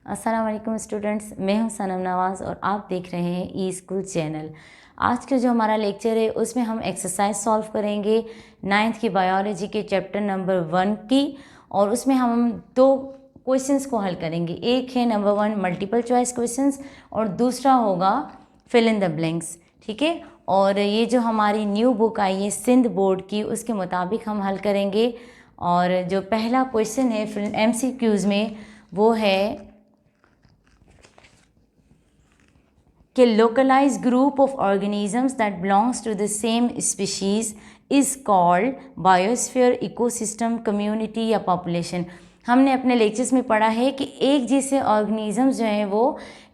अस्सलाम वालेकुम स्टूडेंट्स, मैं हूं सनम नवाज़ और आप देख रहे हैं ई स्कूल चैनल। आज का जो हमारा लेक्चर है उसमें हम एक्सरसाइज सॉल्व करेंगे 9th की बायोलॉजी के चैप्टर नंबर 1 की, और उसमें हम दो क्वेश्चंस को हल करेंगे। एक है नंबर 1 मल्टीपल चॉइस क्वेश्चंस और दूसरा होगा फिल इन द ब्लैंक्स। ठीक है, और ये जो हमारी न्यू बुक आई है सिंध बोर्ड की, उसके मुताबिक हम हल करेंगे। और जो पहला क्वेश्चन है MCQs में वो है कि localized group of organisms that belongs to the same species is called biosphere, ecosystem, community या population। हमने अपने लेक्चर्स में पढ़ा है कि एक जैसे ऑर्गेनिजम्स जो हैं वो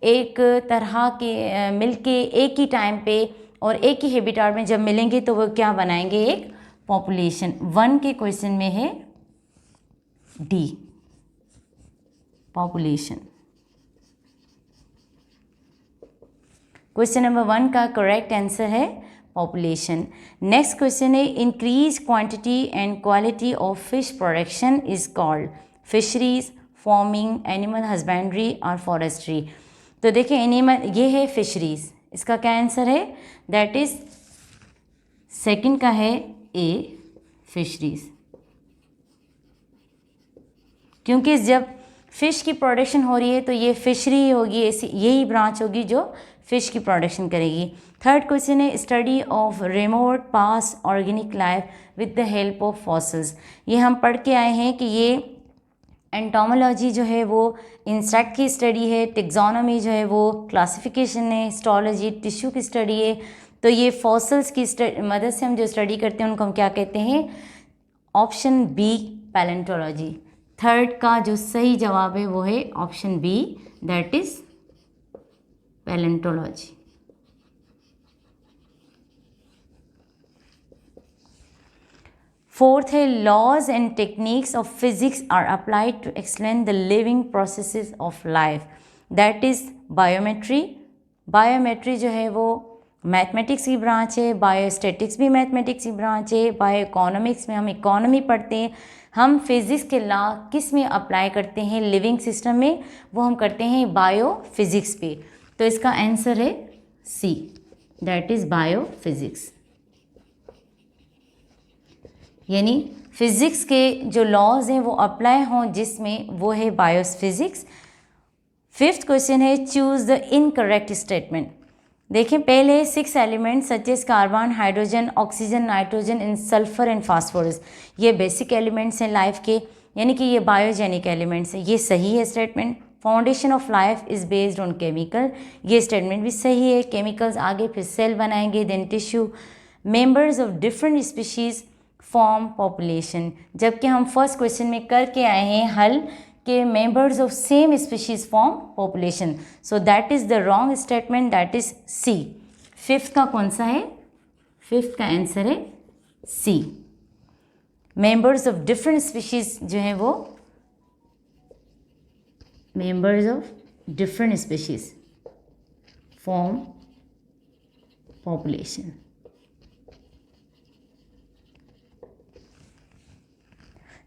एक तरह के मिलके एक ही टाइम पे और एक ही हैबिटेट में जब मिलेंगे तो वो क्या बनाएंगे, एक पॉपुलेशन। 1 के क्वेश्चन में है डी, पॉपुलेशन। क्वेश्चन नंबर 1 का करेक्ट आंसर है पॉपुलेशन। नेक्स्ट क्वेश्चन है increase quantity and quality of fish production is called fisheries, farming, animal husbandry और फॉरेस्ट्री। तो देखिए एनिमल, ये है फिशरीज, इसका क्या आंसर है, दैट इज सेकंड का है ए, फिशरीज। क्योंकि जब फिश की प्रोडक्शन हो रही है तो ये फिशरी होगी, ऐसी यही ब्रांच होगी जो फिश की प्रोडक्शन करेगी। थर्ड क्वेश्चन है study of remote past organic life with the help of fossils. ये हम पढ़ के आए हैं कि ये एंटोमोलॉजी जो है वो इंसेक्ट की स्टडी है, टेक्सोनोमी जो है वो क्लासिफिकेशन है, हिस्टोलॉजी टिश्यू की स्टडी है। तो ये फॉसिल्स की मदद से हम जो स्टडी करते हैं उनको हम क्या कहते हैं, ऑप्शन बी, पैलेंटोलॉजी। थर्ड का जो सही जवाब है वो है option B, that is paleontology. Fourth है laws and techniques of physics are applied to explain the living processes of life, that is biometry. Biometry जो है वो मैथमेटिक्स की ब्रांच है, बायोस्टैटिक्स भी मैथमेटिक्स की ब्रांच है, बायो इकोनॉमिक्स में हम इकोनॉमी पढ़ते हैं। हम फिजिक्स के लॉ किस में अप्लाई करते हैं लिविंग सिस्टम में, वो हम करते हैं बायो फिजिक्स पे। तो इसका आंसर है C, that is bio physics. यानी फिजिक्स के जो लॉज हैं वो अप्लाई हों जिसमें, वो है बायोफिजिक्स। फिफ्थ क्वेश्चन है चूज द इनकरेक्ट स्टेटमेंट। देखें पहले 6 elements such as carbon, hydrogen, oxygen, nitrogen and sulphur and phosphorus, ये बेसिक एलिमेंट्स हैं लाइफ के, यानी कि ये बायोजेनिक एलिमेंट्स हैं। ये सही है statement. Foundation of life is based on chemical, ये स्टेटमेंट भी सही है। केमिकल्स आगे फिर सेल बनाएंगे, then tissue. Members of different species form population, जबकि हम फर्स्ट क्वेश्चन में करके आए हैं हल के members of same species form population, so that is the wrong statement, that is C. Fifth का कौन सा है, फिफ्थ का आंसर है C. Members of different species जो है वो members of different species form population.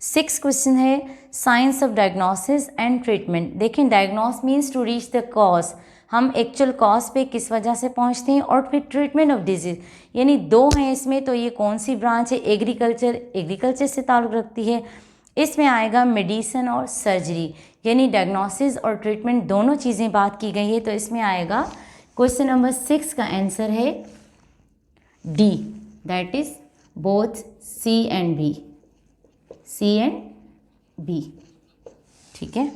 Six question है science of diagnosis and treatment. देखें diagnose means to reach the cause, हम एक्चुअल कॉज पे किस वजह से पहुंचते हैं, और फिर ट्रीटमेंट ऑफ डिजीज, यानी दो हैं इसमें। तो ये कौन सी ब्रांच है, एग्रीकल्चर, एग्रीकल्चर से ताल्लुक़ रखती है। इसमें आएगा मेडिसिन और सर्जरी, यानी डायग्नोसिस और ट्रीटमेंट दोनों चीज़ें बात की गई है। तो इसमें आएगा क्वेश्चन नंबर 6 का आंसर है D, that is both C and B, C and B. ठीक है।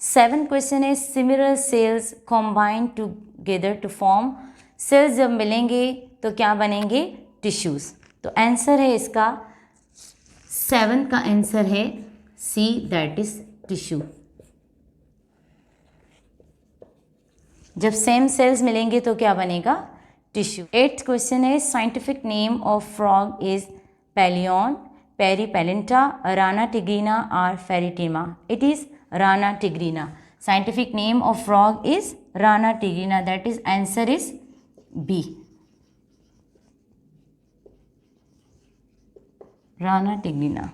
7 क्वेश्चन है similar cells combine together to form, cells जब मिलेंगे तो क्या बनेंगे, टिश्यूज। तो आंसर है इसका 7 का आंसर है सी, दैट इज टिश्यू। जब सेम सेल्स मिलेंगे तो क्या बनेगा, टिश्यू। 8th क्वेश्चन है scientific name of frog is पैलियन, पेरीपेलेंटा, राना टिग्रीना और Pheretima. It is Rana tigrina. Scientific name of frog is Rana tigrina, that is answer is B, Rana tigrina.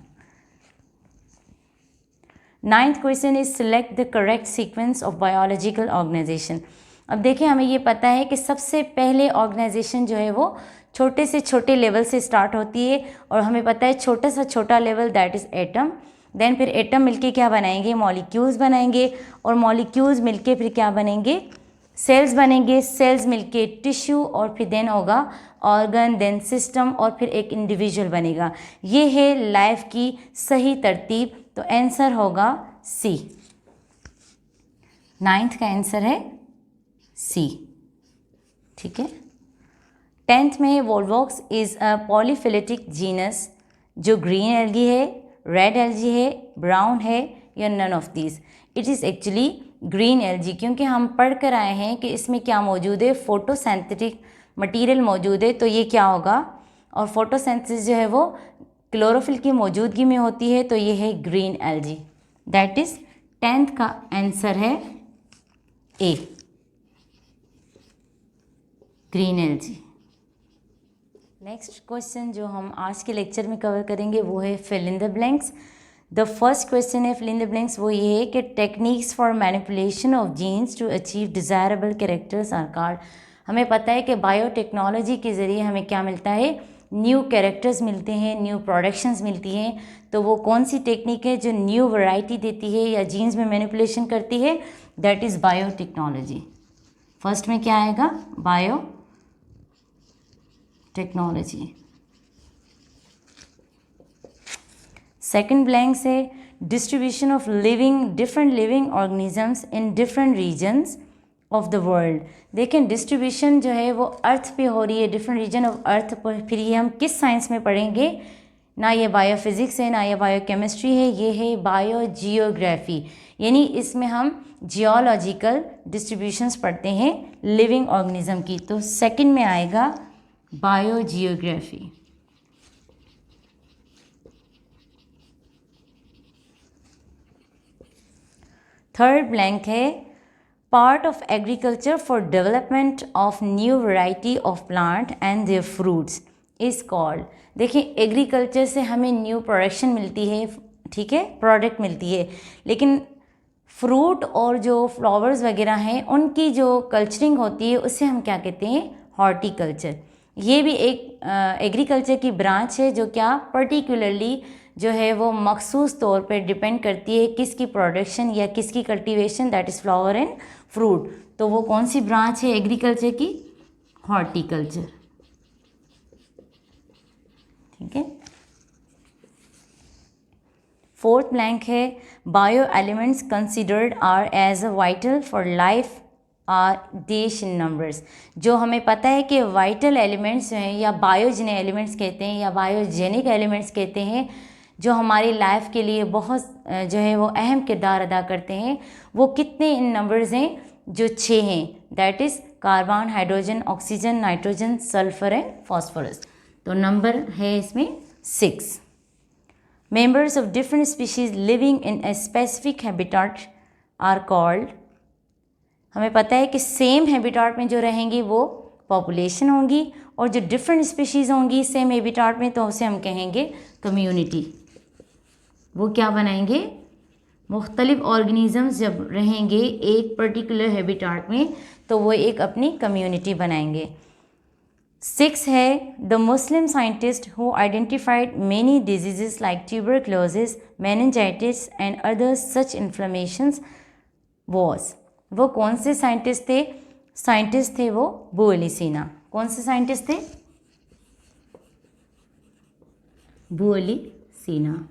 9th question is select the correct sequence of biological organization. अब देखिए हमें ये पता है कि सबसे पहले ऑर्गेनाइजेशन जो है वो छोटे से छोटे लेवल से स्टार्ट होती है, और हमें पता है छोटा सा छोटा level that is atom. Then फिर एटम मिलके क्या बनाएंगे, मॉलिक्यूल्स बनाएंगे, और मॉलिक्यूल्स मिलके फिर क्या बनेंगे, सेल्स बनेंगे, सेल्स मिलके टिश्यू, और फिर देन होगा ऑर्गन, देन सिस्टम, और फिर एक इंडिविजुअल बनेगा। ये है लाइफ की सही तरतीब। तो आंसर होगा सी। 9th का आंसर है सी। ठीक है। 10th में volvox is a polyphyletic genus जो ग्रीन एल्गी है, रेड एल्गी है, ब्राउन है, या none of these. It is actually green algae, क्योंकि हम पढ़ कर आए हैं कि इसमें क्या मौजूद है, फोटोसिंथेटिक मटेरियल मौजूद है। तो ये क्या होगा, और फोटोसिंथेसिस जो है वो क्लोरोफिल की मौजूदगी में होती है, तो ये है green algae. That is 10th का आंसर है ए, ग्रीन एल्गी। नेक्स्ट क्वेश्चन जो हम आज के लेक्चर में कवर करेंगे वो है fill in the blanks. The first question है फिल इन द ब्लैंक्स, वो ये है कि techniques for manipulation of genes to achieve desirable characters are called. हमें पता है कि बायोटेक्नोलॉजी के ज़रिए हमें क्या मिलता है, न्यू कैरेक्टर्स मिलते हैं, न्यू प्रोडक्शंस मिलती हैं। तो वो कौन सी टेक्निक है जो न्यू वैरायटी देती है या जीन्स में मैनिपुलेशन करती है, दैट इज़ बायोटेक्नोलॉजी। फर्स्ट में क्या आएगा, बायो टेक्नोलॉजी। सेकंड ब्लैंक से distribution of different living organisms in different regions of the world. देखें डिस्ट्रीब्यूशन जो है वो अर्थ पे हो रही है, डिफरेंट रीजन ऑफ अर्थ पर। फिर ये हम किस साइंस में पढ़ेंगे, ना ये बायोफिज़िक्स है, ना ये बायोकेमिस्ट्री है, ये है बायोजियोग्राफी। यानी इसमें हम जियोलॉजिकल डिस्ट्रीब्यूशंस पढ़ते हैं लिविंग ऑर्गेनिज्म की। तो सेकंड में आएगा बायोजियोग्राफी। थर्ड ब्लैंक है part of agriculture for development of new variety of plant and their fruits is called. देखिए एग्रीकल्चर से हमें न्यू प्रोडक्शन मिलती है, ठीक है, प्रोडक्ट मिलती है, लेकिन फ्रूट और जो फ्लावर्स वगैरह हैं उनकी जो कल्चरिंग होती है उससे हम क्या कहते हैं, हॉर्टिकल्चर। ये भी एक एग्रीकल्चर की ब्रांच है जो क्या पर्टिकुलरली जो है वो मखसूस तौर पर डिपेंड करती है किसकी प्रोडक्शन या किसकी cultivation, that is flower and fruit. तो वो कौन सी ब्रांच है एग्रीकल्चर की, हॉर्टिकल्चर। ठीक है। फोर्थ ब्लैंक है bio elements considered are as a vital for life are dash in numbers. जो हमें पता है कि वाइटल एलिमेंट्स हैं या बायोजेनिक एलिमेंट्स कहते हैं या बायोजेनिक एलिमेंट्स कहते हैं, जो हमारी लाइफ के लिए बहुत जो है वो अहम किरदार अदा करते हैं, वो कितने इन नंबर्स हैं, जो 6 हैं। That is carbon, hydrogen, oxygen, nitrogen, sulphur and phosphorus. तो नंबर है इसमें 6। Members of different species living in a specific habitat are called. हमें पता है कि सेम हैबिटेट में जो रहेंगी वो पॉपुलेशन होंगी, और जो डिफरेंट स्पीशीज़ होंगी सेम हैबिटेट में तो उसे हम कहेंगे कम्युनिटी। वो क्या बनाएंगे, मुख्तलिफ ऑर्गेनिजम्स जब रहेंगे एक पर्टिकुलर हैबिटेट में तो वो एक अपनी कम्युनिटी बनाएंगे। 6 है the Muslim scientist who identified many diseases like tuberculosis, meningitis and other such inflammations was. वो कौन से साइंटिस्ट थे, साइंटिस्ट थे वो बुअली सीना। कौन से साइंटिस्ट थे, बुअली सीना,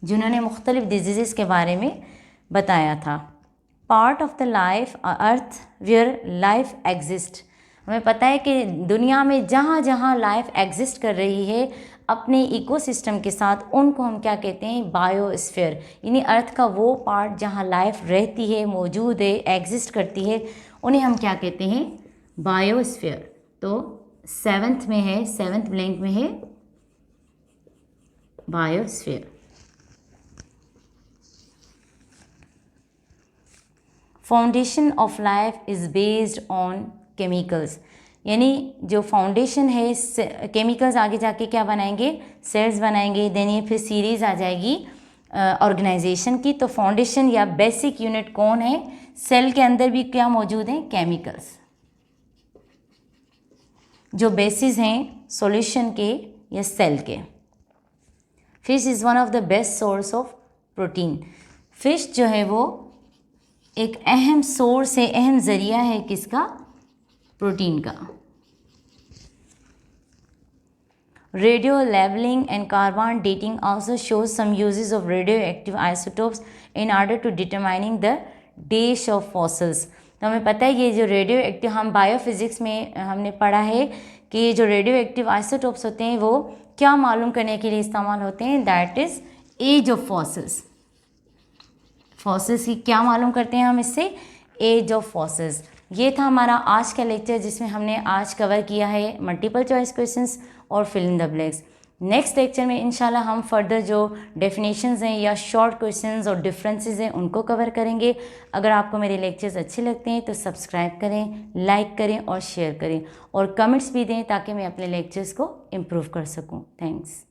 जिन्होंने मुख्तलिफ डिजीज़ के बारे में बताया था। Part of the life earth where life exist. हमें पता है कि दुनिया में जहाँ जहाँ लाइफ एग्जिस्ट कर रही है अपने इकोसिस्टम के साथ, उनको हम क्या कहते हैं, बायोस्फीयर। यानी अर्थ का वो पार्ट जहाँ लाइफ रहती है, मौजूद है, एग्जिस्ट करती है, उन्हें हम क्या कहते हैं, बायोस्फीयर। तो 7th में है, 7th ब्लैंक में है biosphere. Foundation of life is based on chemicals. यानी जो फाउंडेशन है केमिकल्स आगे जाके क्या बनाएंगे, सेल्स बनाएंगे। देन ये फिर सीरीज़ आ जाएगी ऑर्गेनाइजेशन की, तो फाउंडेशन या बेसिक यूनिट कौन है? सेल के अंदर भी क्या मौजूद हैं? केमिकल्स, जो बेसिस हैं सॉल्यूशन के या सेल के। Fish is one of the best source of protein. Fish जो है वो एक अहम सोर्स है, अहम ज़रिया है किसका? प्रोटीन का। Radio labeling and carbon dating also shows some uses of radioactive isotopes in order to determining the dates of fossils। तो हमें पता है ये जो रेडियो एक्टिव, हम बायोफिजिक्स में हमने पढ़ा है कि ये जो रेडियो एक्टिव आइसोटोप्स होते हैं वो क्या मालूम करने के लिए इस्तेमाल होते हैं? That is age of fossils. Fossils की क्या मालूम करते हैं हम इससे? Age of fossils. ये था हमारा आज का लेक्चर जिसमें हमने आज कवर किया है मल्टीपल चॉइस क्वेश्चंस और fill in the blanks. Next lecture में इंशाल्लाह हम फर्दर जो डेफिनेशंस हैं या शॉर्ट क्वेश्चंस और डिफरेंसेस हैं उनको कवर करेंगे। अगर आपको मेरे लेक्चर्स अच्छे लगते हैं तो सब्सक्राइब करें, लाइक करें और शेयर करें और कमेंट्स भी दें ताकि मैं अपने लेक्चर्स को इम्प्रूव कर सकूं। थैंक्स।